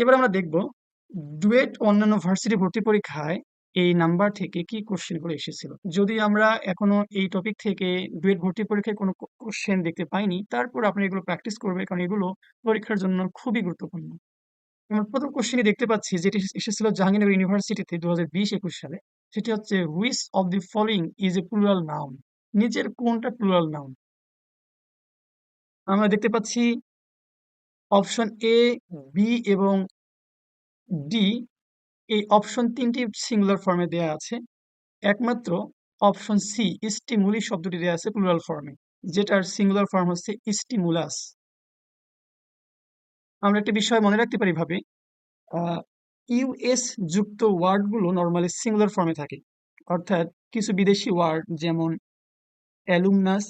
এবার আমরা দেখব ডুয়েট অন্যান্য ভার্সিটি ভর্তি পরীক্ষায় এই নাম্বার থেকে কি কোশ্চেনগুলো এসেছিল। যদি আমরা এখনো এই টপিক থেকে ডুয়েট ভর্তি পরীক্ষায় কোনো কোশ্চেন দেখতে পাইনি, তারপর আপনি এগুলো প্র্যাকটিস করবেন, কারণ এগুলো পরীক্ষার জন্য খুবই গুরুত্বপূর্ণ। আমরা প্রথম কোশ্চেনই দেখতে পাচ্ছি, যেটি এসেছিল জাহাঙ্গীরনগর ইউনিভার্সিটিতে 2020-21 সালে। সেটি হচ্ছে, which of the following is a plural noun? নিচের কোনটা প্লুরাল নাউন? আমরা দেখতে পাচ্ছি অপশন এ, বি এবং ডি। এই অপশন তিনটি সিঙ্গুলার ফর্মে দেয়া আছে। একমাত্র অপশন সি, স্টিমুলি শব্দটি দেয়া আছে প্লুরাল ফর্মে, যেটার সিঙ্গুলার ফর্ম হচ্ছে স্টিমুলাস। আমরা একটা বিষয় মনে রাখতে পারি ভাবে, ইউএস যুক্ত ওয়ার্ডগুলো নর্মালি সিঙ্গুলার ফর্মে থাকে। অর্থাৎ কিছু বিদেশি ওয়ার্ড যেমন অ্যালুমনাস,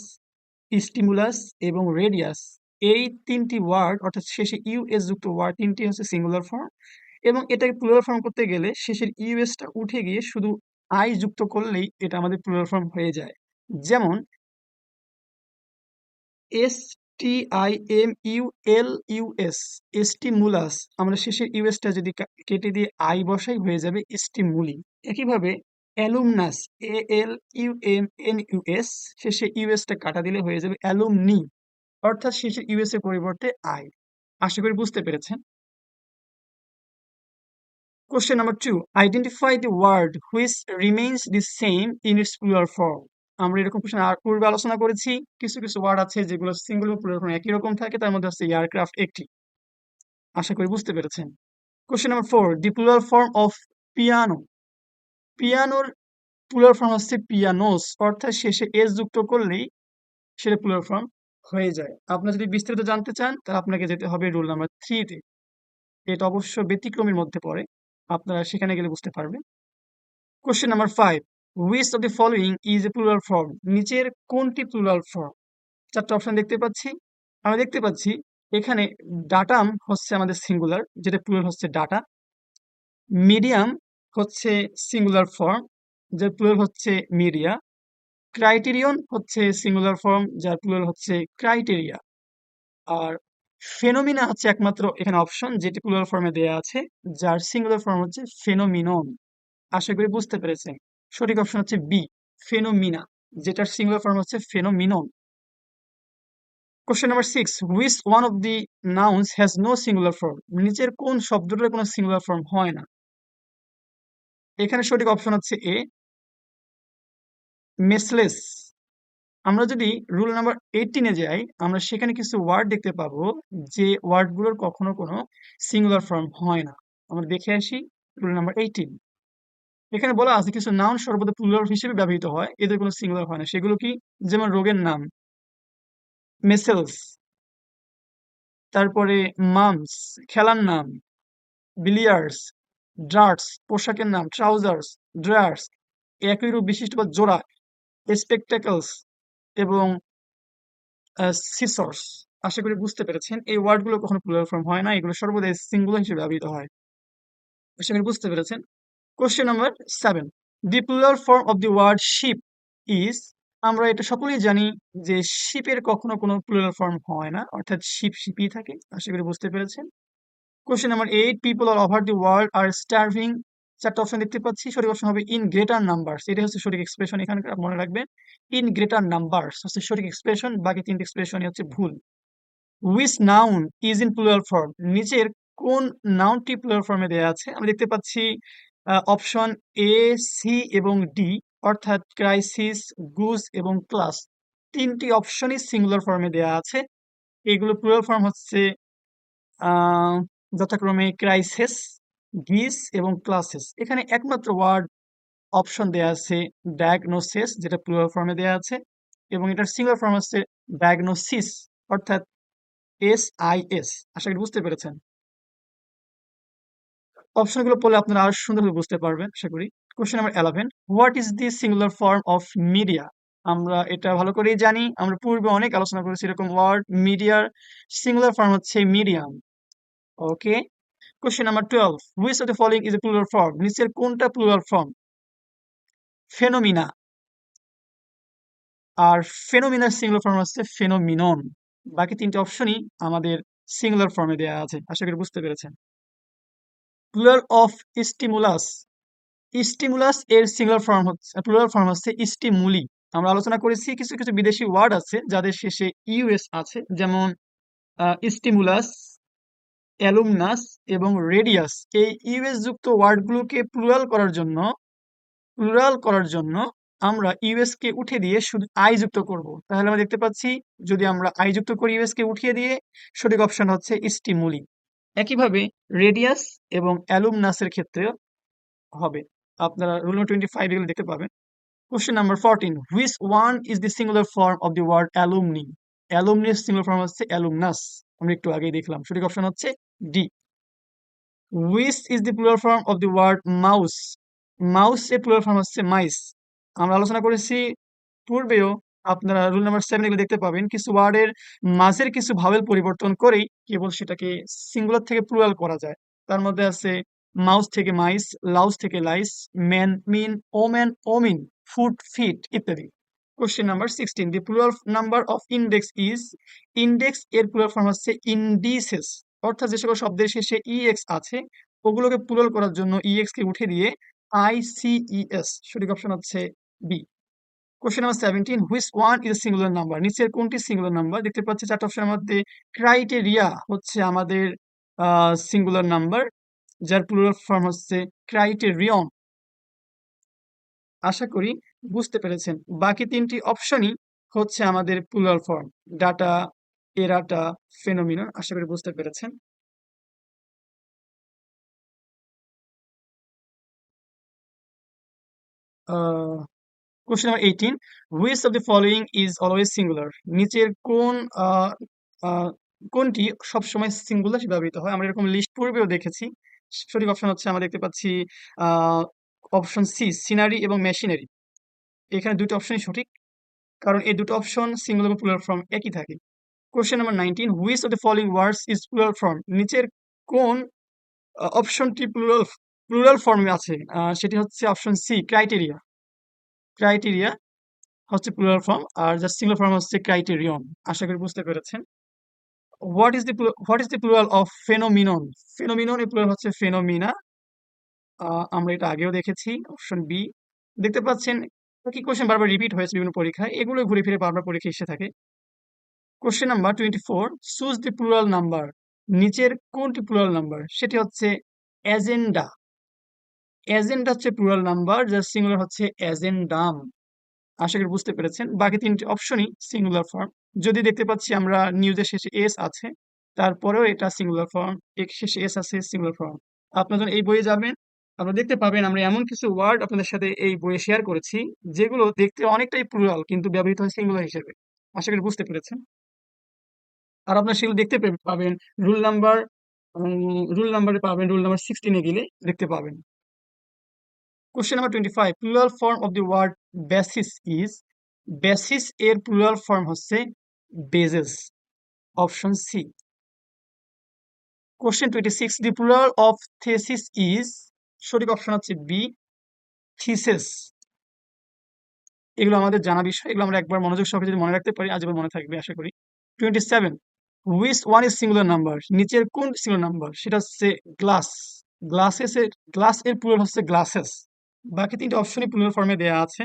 স্টিমুলাস এবং রেডিয়াস, এই তিনটি ওয়ার্ড অর্থাৎ শেষে ইউএস যুক্ত ওয়ার্ড তিনটি হচ্ছে সিঙ্গুলার ফর্ম, এবং এটাকে প্লুরাল ফর্ম করতে গেলে শেষের ইউএসটা উঠে গিয়ে শুধু আই যুক্ত করলেই এটা আমাদের প্লুরাল ফর্ম হয়ে যায়। যেমন S T I M U L U S, stimulus, আমরা শেষের ইউএসটা যদি কেটে দিয়ে আই বসাই হয়ে যাবে স্টিমুলি। একইভাবে alumnus, A L U M N U S, শেষে ইউএসটা কাটা দিলে হয়ে যাবে অ্যালুমনি, অর্থাৎ শেষের ইউএস এর পরিবর্তে আই। আশা করি বুঝতে পেরেছেন। Question number 2. Identify the word which remains the same in its plural form. আমরা এরকম কোশ্চেন আর পূর্বে আলোচনা করেছি। কিছু কিছু ওয়ার্ড আছে যেগুলো সিঙ্গুলার প্লুরাল ফর্ম একই রকম থাকে, তার মধ্যে আছে এয়ারক্রাফট একটি। আশা করি বুঝতে পেরেছেন। Question number 4. The plural form of piano. পিয়ানোর প্লুরাল ফর্ম হচ্ছে পিয়ানোস, অর্থাৎ শেষে এস যুক্ত করলেই সেটা প্লুরাল ফর্ম হয়ে যায়। আপনারা যদি বিস্তারিত জানতে চান তাহলে আপনাকে যেতে হবে রুল নাম্বার 3 তে। এটা অবশ্য ব্যতিক্রমের মধ্যে পড়ে, আপনারা সেখানে গেলে বুঝতে পারবেন। Question number 5. Which of the following is a plural form? নিচের কোনটি প্লুরাল ফর্ম? চারটা অপশন দেখতে পাচ্ছি। আমরা দেখতে পাচ্ছি এখানে ডাটাম হচ্ছে আমাদের সিঙ্গুলার, যেটা প্লুরাল হচ্ছে ডাটা। মিডিয়াম হচ্ছে সিঙ্গুলার ফর্ম, যার প্লুরাল হচ্ছে মিডিয়া। ক্রাইটেরিয়ন হচ্ছে সিঙ্গুলার ফর্ম, যার প্লুরাল হচ্ছে ক্রাইটেরিয়া। আর ফেনোমিনা হচ্ছে একমাত্র এখানে অপশন যেটি প্লুরাল ফর্মে দেয়া আছে, যার সিঙ্গুলার ফর্ম হচ্ছে ফেনোমিনন। আশা করি বুঝতে পেরেছেন। সঠিক অপশন হচ্ছে বি, ফেনোমিনা, যেটার সিঙ্গুলার ফর্ম হচ্ছে phenomenon. Question number 6. Which one of the nouns has no singular form? নিচের কোন শব্দটার কোনো সিঙ্গুলার ফর্ম হয় না? এখানে সঠিক অপশন হচ্ছে এ, মেসলেস। আমরা যদি রুল নাম্বার 18-এ যাই, আমরা সেখানে কিছু ওয়ার্ড দেখতে পাবো যে ওয়ার্ডগুলোর কখনো কোনো সিঙ্গুলার ফর্ম হয় না। আমরা দেখে আসি রুল নাম্বার 18। এখানে বলা আছে কিছু নাউন সর্বদা প্লুরাল হিসেবে ব্যবহৃত হয়, এদের কোনো সিঙ্গুলার হয় না। সেগুলো কি? যেমন রোগের নাম মেসেলস, তারপরে মামস খেলার নাম, বিলিয়ার্ডস, ডার্টস পোশাকের নাম, ট্রাউজার্স, ড্রায়ার্স একই রূপ বিশিষ্ট বা জোড়া, স্পেকটাকলস এবং সিসর্স। আশা করি বুঝতে পেরেছেন। এই ওয়ার্ডগুলো কখনো প্লুরাল ফর্ম হয় না, এগুলো সর্বদা সিঙ্গুলার হিসেবে ব্যবহৃত হয়। আশা করি বুঝতে পেরেছেন। Question number 7. The plural form of the word ship is. আমরা এটা সকলেই জানি যে শিপের কখনো কোনো প্লুরাল ফর্ম হয় না, অর্থাৎ শিপ শিপই থাকে। আশা করি বুঝতে পেরেছেন। Question number 8. People all over the world are starving. চারটা অপশন দেখতে পাচ্ছি। সঠিক অপশন হবে ইন গ্রেটার নাম্বারস। এটা হচ্ছে সঠিক এক্সপ্রেশন, এখানকার মনে রাখবেন ইন গ্রেটার নাম্বারস হচ্ছে সঠিক এক্সপ্রেশন, বাকি তিনটি এক্সপ্রেশনই হচ্ছে ভুল। Which noun is in plural form? নিচের কোন নাউনটি প্লুরাল ফর্মে দেয়া আছে? আমরা দেখতে পাচ্ছি অপশন এ, সি এবং ডি, অর্থাৎ ক্রাইসিস, গুজ এবং ক্লাস, তিনটি অপশনই সিঙ্গুলার ফর্মে দেয়া আছে। এগুলো প্লুরাল ফর্ম হচ্ছে আহ, যথাক্রমে ক্রাইসিস, গিস এবং ক্লাসেস। এখানে একমাত্র ওয়ার্ড অপশন দেয়া আছে ডায়াগনোসিস, যেটা প্লুরাল ফর্মে দেয়া আছে, এবং এটার সিঙ্গুলার ফর্ম হচ্ছে ডায়াগনোসিস, অর্থাৎ SIS। আশা করি বুঝতে পেরেছেন। অপশনগুলো পড়লে আপনারা আরো সুন্দরভাবে বুঝতে পারবেন আশা করি। Question number 11. What is the singular form of media? আমরা এটা ভালো করেই জানি, আমরা পূর্বে অনেক আলোচনা করেছি এরকম ওয়ার্ড। মিডিয়ার সিঙ্গুলার ফর্ম হচ্ছে medium. Okay. Question number 12. Which of the following is a plural form? নিচের কোনটা প্লুরাল ফর্ম? ফেনোমিনা। আর ফেনোমিনার সিঙ্গুলার ফর্ম হচ্ছে ফেনোমিনন। বাকি তিনটে অপশনই আমাদের সিঙ্গুলার ফর্মে দেওয়া আছে, আশা করি বুঝতে পেরেছেন। প্লুরাল অফ স্টিমুলাস, স্টিমুলাস এর সিঙ্গুলার ফর্ম হচ্ছে, প্লুরাল ফর্ম হচ্ছে স্টিমুলি। আমরা আলোচনা করেছি কিছু কিছু বিদেশি ওয়ার্ড আছে যাদের শেষে ইউএস আছে, যেমন স্টিমুলাস, অ্যালুমনাস এবং রেডিয়াস। এই ইউএস যুক্ত ওয়ার্ডগুলোকে প্লুরাল করার জন্য আমরা ইউএস কে উঠে দিয়ে শুধু আই যুক্ত করব। তাহলে আমরা দেখতে পাচ্ছি যদি আমরা আই যুক্ত করি ইউএস কে উঠিয়ে দিয়ে, সঠিক অপশন হচ্ছে স্টিমুলি। একইভাবে রেডিয়াস এবং অ্যালুমনাসের ক্ষেত্রেও হবে। আপনারা রুল নম্বর 25 এগুলো দেখতে পাবেন। Question number 14. Which one is the singular form of the word alumni? Alumni এর singular form হচ্ছে alumnus। আমরা একটু আগেই দেখলাম। সঠিক অপশন হচ্ছে D. Which is the plural form of the word mouse? Mouse এর plural form হচ্ছে mice। আমরা আলোচনা করেছি পূর্বেও, আপনারা রুল নাম্বার 7 এগুলো দেখতে পাবেন। কিছু ওয়ার্ডের মাঝের কিছু ভাওয়েল পরিবর্তন করেই কেবল সেটাকে সিঙ্গুলার থেকে প্লুরাল করা যায়। তার মধ্যে আছে মাউস থেকে মাইস, লাউস থেকে লাইস, ম্যান মিন, ওম্যান ওমিন, ফুট ফিট ইত্যাদি। Question number 16, the plural number of index is. Index এর প্লুরাল ফর্ম হচ্ছে ইন্ডিসেস। অর্থাৎ যে সকল শব্দের শেষে ইএক্স আছে ওগুলোকে প্লুরাল করার জন্য ইএক্স কে উঠে দিয়ে আইসিইএস। সঠিক অপশন হচ্ছে B. Question number 17, which one is a singular number? নিচের কোনটি সিঙ্গুলার নাম্বার? দেখতে পাচ্ছি চারটা অপশনের মধ্যে ক্রাইটেরিয়া হচ্ছে আমাদের সিঙ্গুলার নাম্বার, যার প্লুরাল ফর্ম হচ্ছে ক্রাইটেরিয়ন। আশা করি বুঝতে পেরেছেন। বাকি তিনটি অপশনই হচ্ছে আমাদের প্লুরাল ফর্ম, ডাটা, এরাটা, ফেনোমিনন। আশা করি বুঝতে পেরেছেন। Question number 18, which of the following is always singular? নিচের আহ, আহ, কোনটি সবসময় সিঙ্গুলার ব্যবহৃত হয়? আমরা এরকম লিস্ট পূর্বেও দেখেছি। সঠিক অপশন হচ্ছে আমরা দেখতে পাচ্ছি অপশন সি, সিনারি এবং মেশিনারি। এখানে দুটো অপশনই সঠিক, কারণ এই দুটো অপশন সিঙ্গুলার এবং প্লুরাল ফর্ম একই থাকে। Question number 19, which of the following words is plural form? নিচের কোন অপশনটি প্লুরাল প্লুরাল ফর্মে আছে? সেটি হচ্ছে অপশন সি, ক্রাইটেরিয়া। ক্রাইটেরিয়া হচ্ছে প্লুরাল ফর্ম, আর যার সিঙ্গুলার ফর্ম হচ্ছে ক্রাইটেরিয়ন। আশা করি বুঝতে পেরেছেন। What is the plural of phenomenon? Phenomenon এর প্লুরাল হচ্ছে ফেনোমিনা। আমরা এটা আগেও দেখেছি, অপশন বি। দেখতে পাচ্ছেন একই কোশ্চেন বারবার রিপিট হয়েছে বিভিন্ন পরীক্ষায়, এগুলো ঘুরে ফিরে বারবার পরীক্ষা এসে থাকে। Question number 24, choose the plural number. নিচের কোনটি প্লুরাল নাম্বার? সেটি হচ্ছে এজেন্ডা। এজেন্ডা হচ্ছে প্লুরাল নাম্বার, যার সিঙ্গুলার হচ্ছে এজেন্ডাম। আশা করি বুঝতে পেরেছেন। বাকি তিনটি অপশনই সিঙ্গুলার ফর্ম। যদি দেখতে পাচ্ছি আমরা নিউজের শেষে এস আছে, তারপরেও এটা সিঙ্গুলার ফর্ম, এর শেষে এস আছে, সিঙ্গুলার ফর্ম। আপনারা যখন এই বইয়ে যাবেন আপনারা দেখতে পাবেন আমরা এমন কিছু ওয়ার্ড আপনাদের সাথে এই বইয়ে শেয়ার করেছি যেগুলো দেখতে অনেকটাই প্লুরাল কিন্তু ব্যবহৃত হয় সিঙ্গুলার হিসেবে। আশা করি বুঝতে পেরেছেন। আর আপনারা সেগুলো দেখতে পাবেন রুল নাম্বার রুল নাম্বারে পাবেন, রুল নাম্বার 16 গেলে দেখতে পাবেন। Question number 25, plural form of the word basis is. Basis এর প্লুরাল ফর্ম হচ্ছে bases. Option C. Question 26, the plural of thesis is. সঠিক অপশন হচ্ছে বি, থিসেস। এগুলো আমাদের জানা বিষয়, এগুলো আমরা একবার মনোযোগ সহকারে যদি মনে রাখতে পারি আজীবন মনে থাকবে আশা করি। 27, which one is singular number? নিচের কোন সিঙ্গুলার নাম্বার? সেটা হচ্ছে গ্লাস। গ্লাস এর প্লুরাল হচ্ছে গ্লাসেস। বাকি তিনটি অপশনই প্লুরাল ফর্মে দেয়া আছে।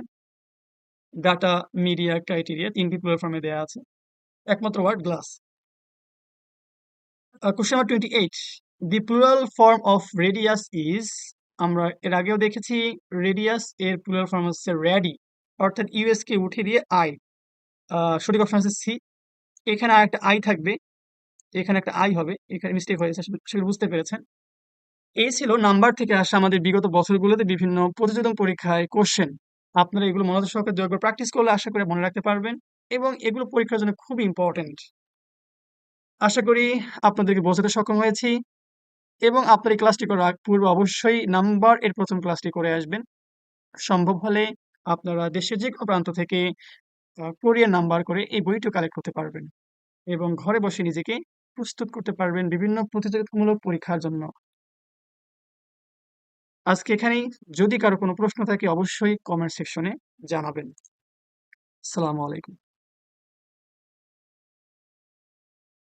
ডাটা, মিডিয়া, ক্রাইটেরিয়া তিনটি প্লুরাল ফর্মে দেয়া আছে, একমাত্র word glass. Question number 28, the plural form of radius is. আমরা এর আগেও দেখেছি রেডিয়াস এর প্লুরাল ফর্ম হচ্ছে রেডি, অর্থাৎ ইউএস কে উঠে দিয়ে আই। সঠিক অপশন হচ্ছে সি। এখানে আর একটা আই থাকবে, এখানে একটা আই হবে, এখানে মিস্টেক হয়েছে, সেটা বুঝতে পেরেছেন। এই ছিল নাম্বার থেকে আসা আমাদের বিগত বছরগুলোতে বিভিন্ন প্রতিযোগিতা পরীক্ষায় কোশ্চেন। আপনারা এগুলো মনোযোগ সহকারে 2 একবার প্র্যাকটিস করলে আশা করি মনে রাখতে পারবেন, এবং এগুলো পরীক্ষার জন্য খুবই ইম্পর্টেন্ট। আশা করি আপনাদেরকে বোঝাতে সক্ষম হয়েছি, এবং আপনার এই ক্লাসটি করার পূর্বে অবশ্যই নাম্বার এর প্রথম ক্লাসটি করে আসবেন। সম্ভব হলে আপনারা দেশের যে কোনো প্রান্ত থেকে কোরিয়ান নাম্বার করে এই বইটি কালেক্ট করতে পারবেন, এবং ঘরে বসে নিজেকে প্রস্তুত করতে পারবেন বিভিন্ন প্রতিযোগিতামূলক পরীক্ষার জন্য। আজকে এখানেই। যদি কারো কোনো প্রশ্ন থাকে অবশ্যই কমেন্ট সেকশনে জানাবেন। আসসালামু আলাইকুম।